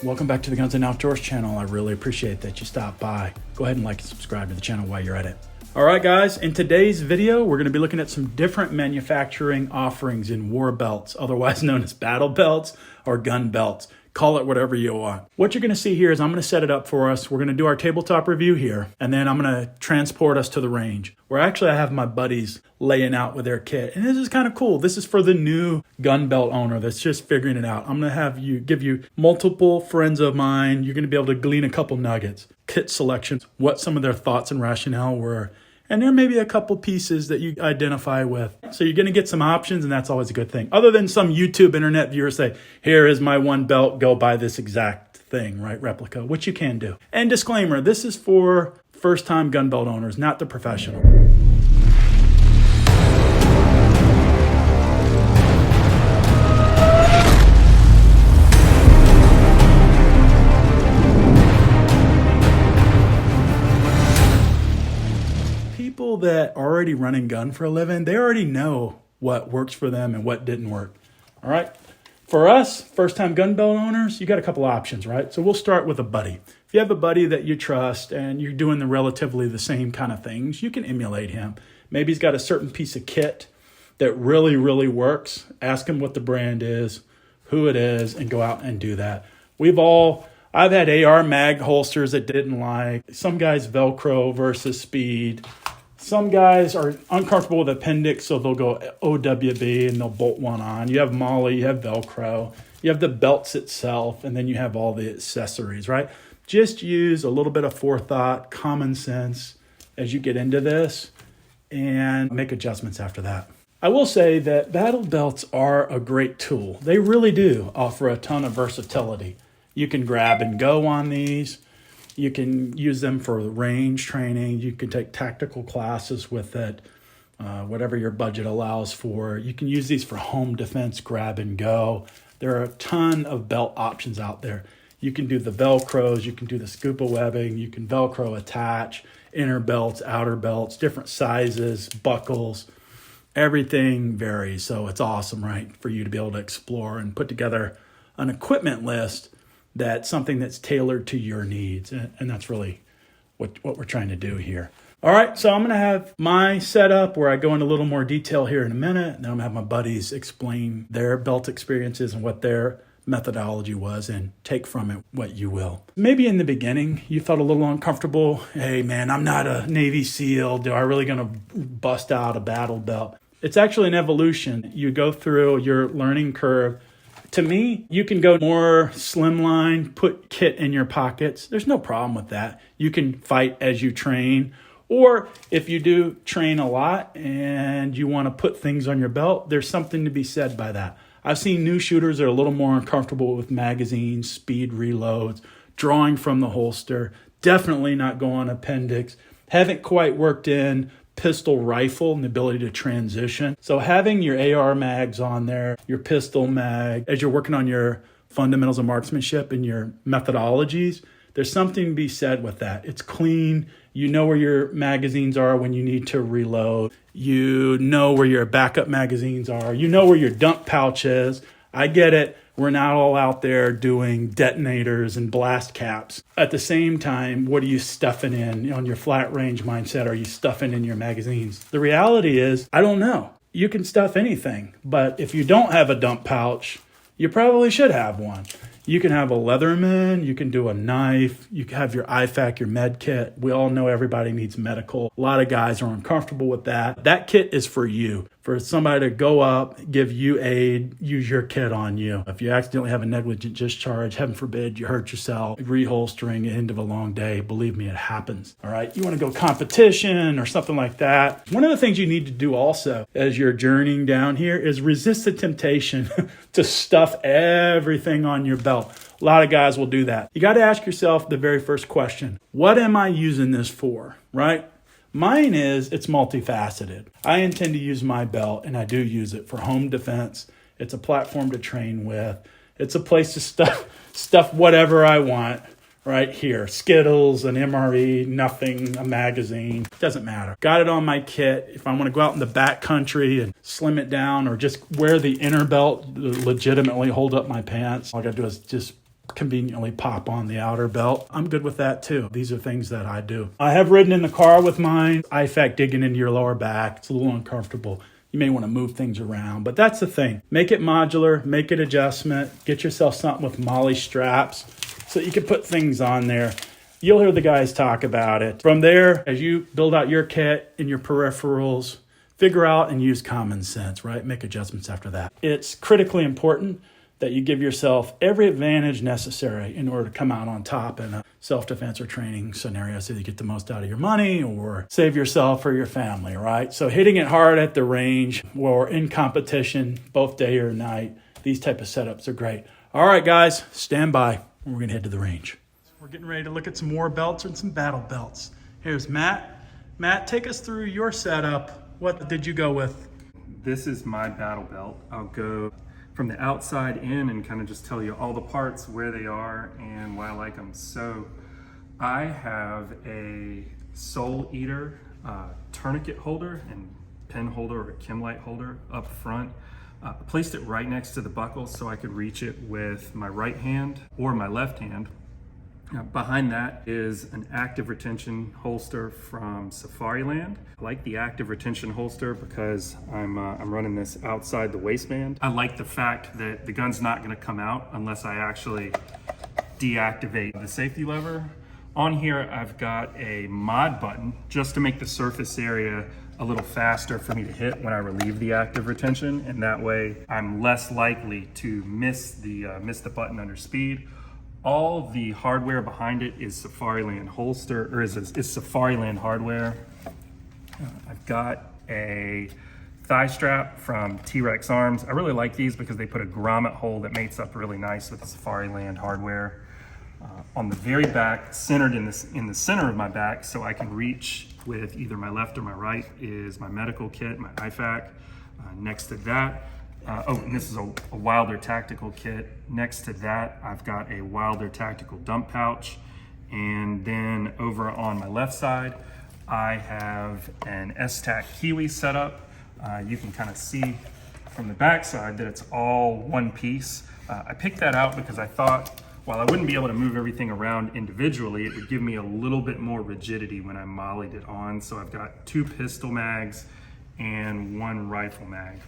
Welcome back to the Guns and Outdoors channel. I really appreciate that you stopped by. Go ahead and like and subscribe to the channel while you're at it. All right, guys, in today's video, we're gonna be looking at some different manufacturing offerings in war belts, otherwise known as battle belts or gun belts. Call it whatever you want. What you're gonna see here is I'm gonna set it up for us. We're gonna do our tabletop review here, and then I'm gonna transport us to the range, where actually I have my buddies laying out with their kit. And this is kind of cool. This is for the new gun belt owner that's just figuring it out. I'm gonna give you multiple friends of mine. You're gonna be able to glean a couple nuggets, kit selections, what some of their thoughts and rationale were. And there may be a couple pieces that you identify with. So you're gonna get some options, and that's always a good thing. Other than some YouTube internet viewers say, here is my one belt, go buy this exact thing, right? Replica, which you can do. And disclaimer, this is for first-time gun belt owners, not the professional. People that are already running gun for a living, they already know what works for them and what didn't work. All right. For us, first-time gun belt owners, you got a couple options, right? So we'll start with a buddy. If you have a buddy that you trust and you're doing relatively the same kind of things, you can emulate him. Maybe he's got a certain piece of kit that really, really works. Ask him what the brand is, who it is, and go out and do that. I've had AR mag holsters that didn't like. Some guys Velcro versus speed. Some guys are uncomfortable with appendix, so they'll go OWB and they'll bolt one on. You have MOLLE, you have Velcro, you have the belts itself, and then you have all the accessories, right? Just use a little bit of forethought, common sense as you get into this, and make adjustments after that. I will say that battle belts are a great tool. They really do offer a ton of versatility. You can grab and go on these. You can use them for range training. You can take tactical classes with it, whatever your budget allows for. You can use these for home defense, grab and go. There are a ton of belt options out there. You can do the Velcros, you can do the scuba webbing, you can Velcro attach, inner belts, outer belts, different sizes, buckles. Everything varies, so it's awesome, right, for you to be able to explore and put together an equipment list that's something that's tailored to your needs. And that's really what we're trying to do here. All right, so I'm gonna have my setup where I go into a little more detail here in a minute. And then I'm gonna have my buddies explain their belt experiences and what their methodology was, and take from it what you will. Maybe in the beginning, you felt a little uncomfortable. Hey man, I'm not a Navy SEAL. Do I really gonna bust out a battle belt? It's actually an evolution. You go through your learning curve. To me, you can go more slimline, put kit in your pockets. There's no problem with that. You can fight as you train. Or if you do train a lot and you want to put things on your belt, there's something to be said by that. I've seen new shooters that are a little more uncomfortable with magazines, speed reloads, drawing from the holster, definitely not go on appendix, haven't quite worked in pistol rifle and the ability to transition. So having your AR mags on there, your pistol mag, as you're working on your fundamentals of marksmanship and your methodologies, there's something to be said with that. It's clean. You know where your magazines are when you need to reload. You know where your backup magazines are. You know where your dump pouch is. I get it. We're not all out there doing detonators and blast caps. At the same time, what are you stuffing in on your flat range mindset? Are you stuffing in your magazines? The reality is, I don't know. You can stuff anything, but if you don't have a dump pouch, you probably should have one. You can have a Leatherman, you can do a knife, you can have your IFAK, your med kit. We all know everybody needs medical. A lot of guys are uncomfortable with that. That kit is for you, for somebody to go up, give you aid, use your kit on you. If you accidentally have a negligent discharge, heaven forbid, you hurt yourself, reholstering, end of a long day, believe me, it happens. All right, you want to go competition or something like that. One of the things you need to do also as you're journeying down here is resist the temptation to stuff everything on your belt. A lot of guys will do that. You got to ask yourself the very first question. What am I using this for, right? Mine is, it's multifaceted. I intend to use my belt, and I do use it for home defense. It's a platform to train with. It's a place to stuff whatever I want right here. Skittles, an MRE, nothing, a magazine. Doesn't matter. Got it on my kit. If I want to go out in the back country and slim it down or just wear the inner belt to legitimately hold up my pants, all I got to do is just conveniently pop on the outer belt. I'm good with that too. These are things that I do. I have ridden in the car with mine. IFAC digging into your lower back. It's a little uncomfortable. You may want to move things around, but that's the thing. Make it modular, make it adjustment, get yourself something with molly straps so you can put things on there. You'll hear the guys talk about it. From there, as you build out your kit and your peripherals, figure out and use common sense, right? Make adjustments after that. It's critically important that you give yourself every advantage necessary in order to come out on top in a self-defense or training scenario so you get the most out of your money or save yourself or your family, right? So hitting it hard at the range or in competition, both day or night, these type of setups are great. All right, guys, stand by. We're going to head to the range. We're getting ready to look at some more belts and some battle belts. Here's Matt. Matt, take us through your setup. What did you go with? This is my battle belt. I'll go from the outside in and kind of just tell you all the parts, where they are, and why I like them. So I have a Soul Eater tourniquet holder and pen holder or chem light holder up front. I placed it right next to the buckle so I could reach it with my right hand or my left hand. Behind that is an active retention holster from Safariland. I like the active retention holster because I'm running this outside the waistband. I like the fact that the gun's not going to come out unless I actually deactivate the safety lever. On here I've got a mod button just to make the surface area a little faster for me to hit when I relieve the active retention, and that way I'm less likely to miss the button under speed. All the hardware behind it is Safariland holster, or is Safariland hardware. I've got a thigh strap from T.REX arms. I really like these because they put a grommet hole that mates up really nice with the Safariland hardware. On the very back, centered in the center of my back, so I can reach with either my left or my right, is my medical kit, my IFAC. Next to that, and this is a Wilder tactical kit. Next to that, I've got a Wilder tactical dump pouch. And then over on my left side, I have an S-Tac Kiwi setup. You can kind of see from the back side that it's all one piece. I picked that out because I thought, while I wouldn't be able to move everything around individually, it would give me a little bit more rigidity when I mollied it on. So I've got 2 pistol mags and 1 rifle mag.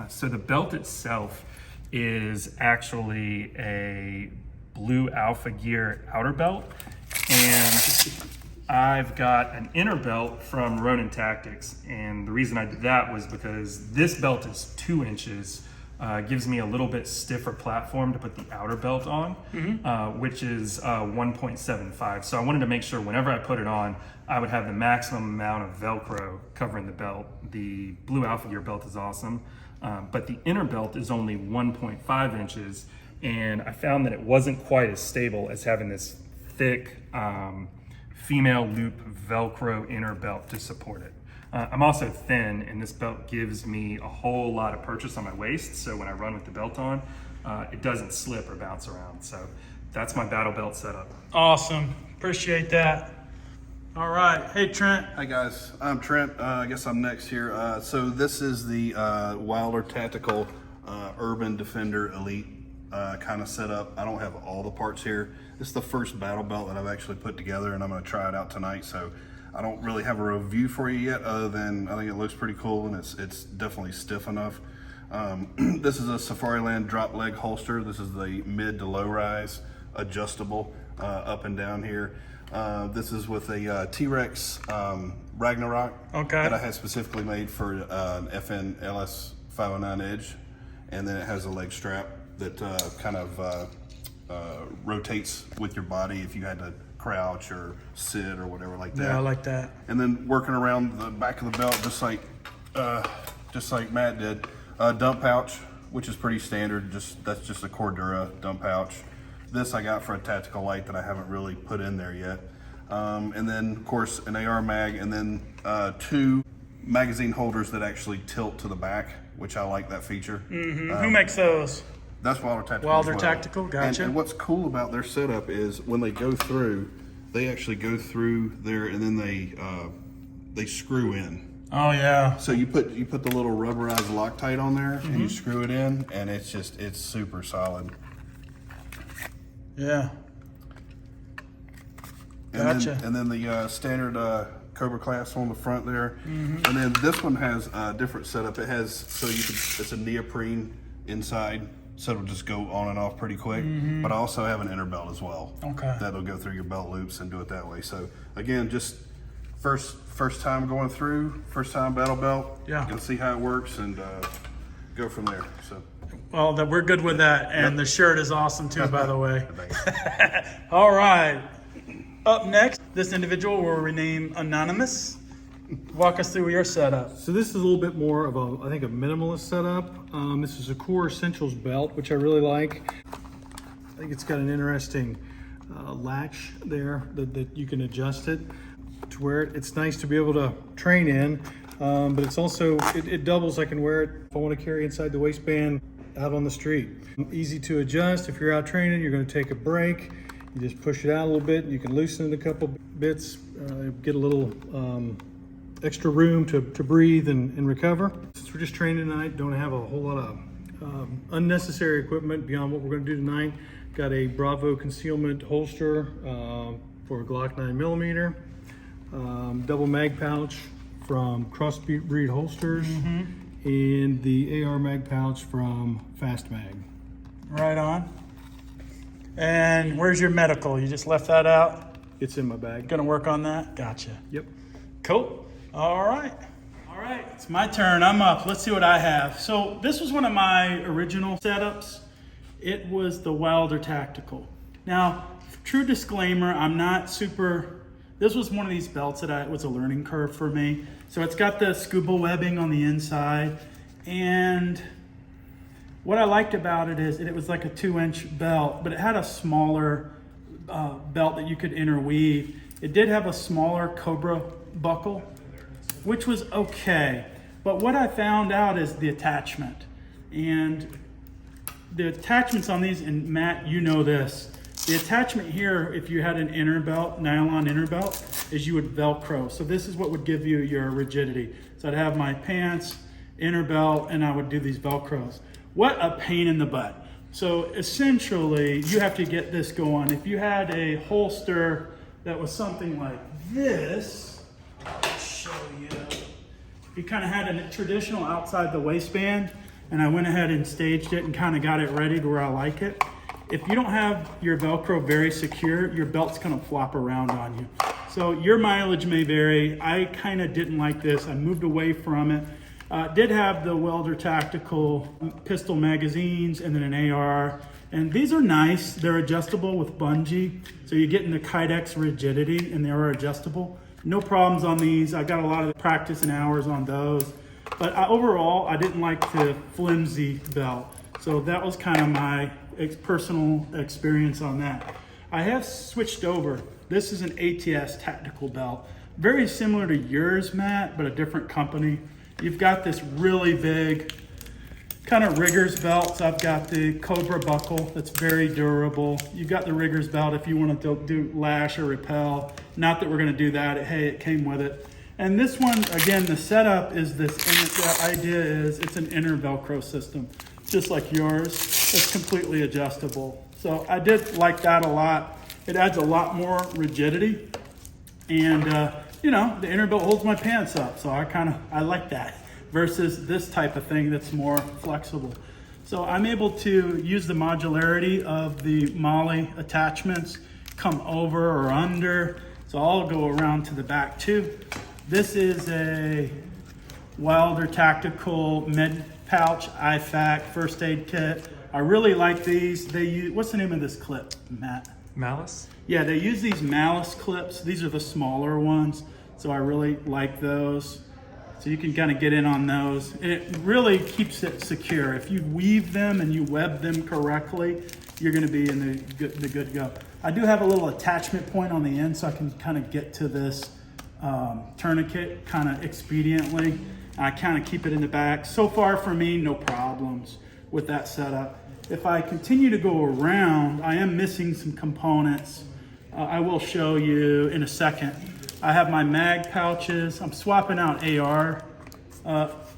So the belt itself is actually a blue Alpha Gear outer belt, and I've got an inner belt from Ronin Tactics, and the reason I did that was because this belt is 2 inches, gives me a little bit stiffer platform to put the outer belt on, which is 1.75. So I wanted to make sure whenever I put it on, I would have the maximum amount of Velcro covering the belt. The blue Alpha Gear belt is awesome. But the inner belt is only 1.5 inches, and I found that it wasn't quite as stable as having this thick female loop Velcro inner belt to support it. I'm also thin, and this belt gives me a whole lot of purchase on my waist, so when I run with the belt on, it doesn't slip or bounce around. So that's my battle belt setup. Awesome, appreciate that. All right, hey Trent. Hi guys, I'm Trent. I guess I'm next here. So this is the Wilder Tactical Urban Defender Elite kind of setup. I don't have all the parts here. This is the first battle belt that I've actually put together, and I'm going to try it out tonight. So I don't really have a review for you yet, other than I think it looks pretty cool, and it's definitely stiff enough. This is a Safariland drop leg holster. This is the mid to low rise adjustable up and down here. This is with a T.REX Ragnarok that I had specifically made for an FN LS 509 Edge, and then it has a leg strap that kind of rotates with your body if you had to crouch or sit or whatever like that. Yeah, I like that. And then working around the back of the belt, just like Matt did, dump pouch, which is pretty standard. That's just a Cordura dump pouch. This I got for a tactical light that I haven't really put in there yet. And then, of course, an AR mag, and then 2 magazine holders that actually tilt to the back, which I like that feature. Who makes those? That's Wilder Tactical. Wilder Tactical, gotcha. And what's cool about their setup is when they go through, they actually go through there, and then they screw in. Oh yeah. So you put the little rubberized Loctite on there, and you screw it in, and it's super solid. Yeah. And Gotcha. then the standard Cobra clasp on the front there. And then this one has a different setup. It has, so you can, it's a neoprene inside, so it'll just go on and off pretty quick. But I also have an inner belt as well. Okay. That'll go through your belt loops and do it that way. So again, just first time going through, first time battle belt. Yeah. You can see how it works and go from there. So. Well, that we're good with that, and the shirt is awesome too, by the way. Thanks. All right. Up next, this individual will rename Anonymous. Walk us through your setup. So this is a little bit more of a, I think, a minimalist setup. This is a Core Essentials belt, which I really like. I think it's got an interesting latch there that you can adjust it to where it's nice to be able to train in, but it's also, it doubles. I can wear it if I want to carry inside the waistband out on the street. Easy to adjust. If you're out training, you're going to take a break. You just push it out a little bit. You can loosen it a couple bits, get a little extra room to breathe and recover. Since we're just training tonight, don't have a whole lot of unnecessary equipment beyond what we're going to do tonight. Got a Bravo concealment holster for a Glock 9mm, double mag pouch from Crossbreed Holsters, and the AR mag pouch from Fast Mag. Right on. And where's your medical? You just left that out? It's in my bag. Gonna work on that? Gotcha. Yep. Cool. All right. All right, it's my turn. I'm up. Let's see what I have. So this was one of my original setups. It was the Wilder Tactical. Now, true disclaimer, I'm not super, this was one of these belts that was a learning curve for me. So it's got the scuba webbing on the inside, and what I liked about it is it was like a 2-inch belt, but it had a smaller belt that you could interweave. It did have a smaller Cobra buckle, which was okay. But what I found out is the attachment. And the attachments on these, and Matt, you know this, the attachment here, if you had an inner belt, nylon inner belt, is you would Velcro. So this is what would give you your rigidity. So I'd have my pants, inner belt, and I would do these Velcros. What a pain in the butt. So essentially, you have to get this going. If you had a holster that was something like this, I'll show you. You kind of had a traditional outside the waistband, and I went ahead and staged it and kind of got it ready to where I like it. If you don't have your Velcro very secure, your belt's gonna flop around on you. So your mileage may vary. I kind of didn't like this. I moved away from it. Did have the Wilder Tactical pistol magazines and then an AR. And these are nice. They're adjustable with bungee. So you're getting the Kydex rigidity, and they are adjustable. No problems on these. I got a lot of practice and hours on those. But overall, I didn't like the flimsy belt. So that was kind of my personal experience on that. I have switched over. This is an ATS tactical belt. Very similar to yours, Matt, but a different company. You've got this really big kind of riggers belt. So I've got the Cobra buckle that's very durable. You've got the riggers belt if you want to do lash or repel. Not that we're going to do that. Hey, it came with it. And this one, again, the setup is this, the idea is it's an inner Velcro system, just like yours. It's completely adjustable. So I did like that a lot. It adds a lot more rigidity. And, you know, the inner belt holds my pants up. So I like that versus this type of thing that's more flexible. So I'm able to use the modularity of the MOLLE attachments, come over or under. So I'll go around to the back too. This is a Wilder Tactical Med Pouch IFAC first aid kit. I really like these. They use, what's the name of this clip, Matt? Malice? Yeah, they use these Malice clips. These are the smaller ones. So I really like those. So you can kind of get in on those. And it really keeps it secure. If you weave them and you web them correctly, you're gonna be in the good go. I do have a little attachment point on the end so I can kind of get to this tourniquet kind of expediently. I kind of keep it in the back. So far for me, no problems with that setup. If I continue to go around, I am missing some components. I will show you in a second. I have my mag pouches. I'm swapping out AR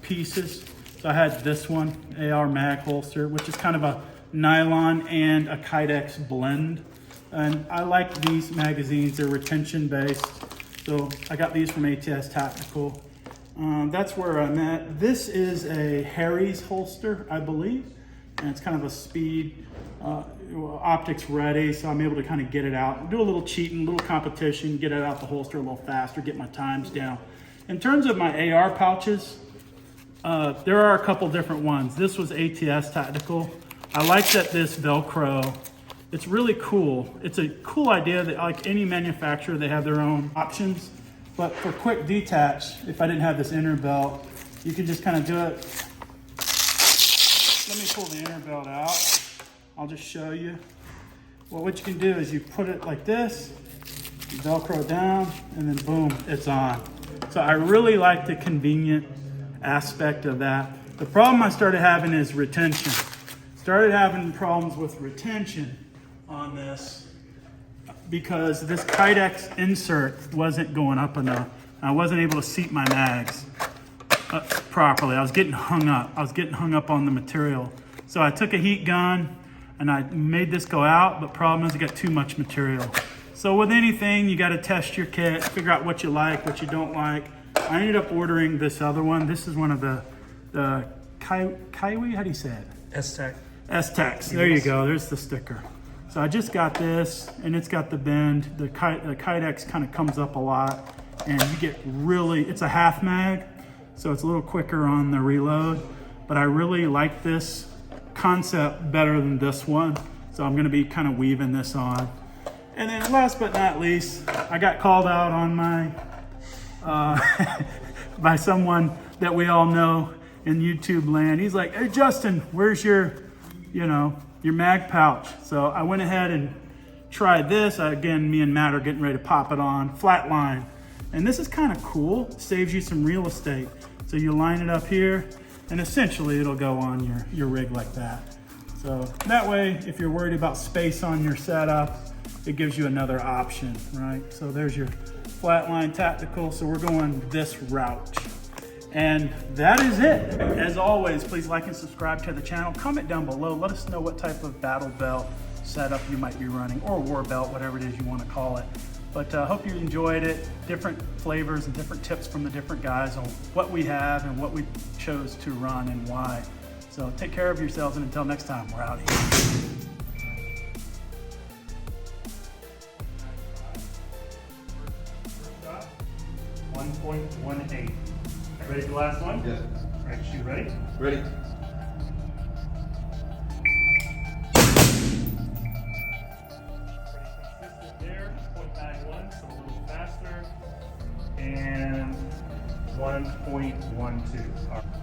pieces. So I had this one, AR mag holster, which is kind of a nylon and a Kydex blend. And I like these magazines, they're retention based. So I got these from ATS Tactical. That's where I'm at. This is a Harry's holster, I believe. And it's kind of a speed, optics ready, so I'm able to kind of get it out, do a little cheating, a little competition, get it out the holster a little faster, get my times down. In terms of my AR pouches, there are a couple different ones. This was ATS Tactical. I like that this Velcro, it's really cool. It's a cool idea that like any manufacturer, they have their own options. But for quick detach, if I didn't have this inner belt, you can just kind of do it. Let me pull the inner belt out. I'll just show you. Well, what you can do is you put it like this, you Velcro it down, and then boom, it's on. So I really like the convenient aspect of that. The problem I started having is retention. Started having problems with retention on this because this Kydex insert wasn't going up enough. I wasn't able to seat my mags properly. I was getting hung up. I was getting hung up on the material. So I took a heat gun and I made this go out, but problem is I got too much material. So with anything, you got to test your kit, figure out what you like, what you don't like. I ended up ordering this other one. This is one of the Kiwi, how do you say it? S-Tech. S-Tex, there you go, there's the sticker. So I just got this, and it's got the bend. The Kydex kind of comes up a lot, and you get really, it's a half mag, so it's a little quicker on the reload, but I really like this concept better than this one, so I'm gonna be kind of weaving this on. And then last but not least, I got called out on my, by someone that we all know in YouTube land. He's like, hey Justin, where's your, your mag pouch? So I went ahead and tried this. Again, me and Matt are getting ready to pop it on, flatline. And this is kind of cool, saves you some real estate. So you line it up here, and essentially it'll go on your rig like that. So that way, if you're worried about space on your setup, it gives you another option, right? So there's your flatline tactical. So we're going this route. And that is it. As always, please like and subscribe to the channel. Comment down below. Let us know what type of battle belt setup you might be running, or war belt, whatever it is you want to call it. But I hope you enjoyed it. Different flavors and different tips from the different guys on what we have and what we chose to run and why. So take care of yourselves, and until next time, we're out here. 1.18. Ready for the last one? Yeah. All right, shoot, ready? Ready. Pretty consistent there, 0.91, so a little faster, and 1.12.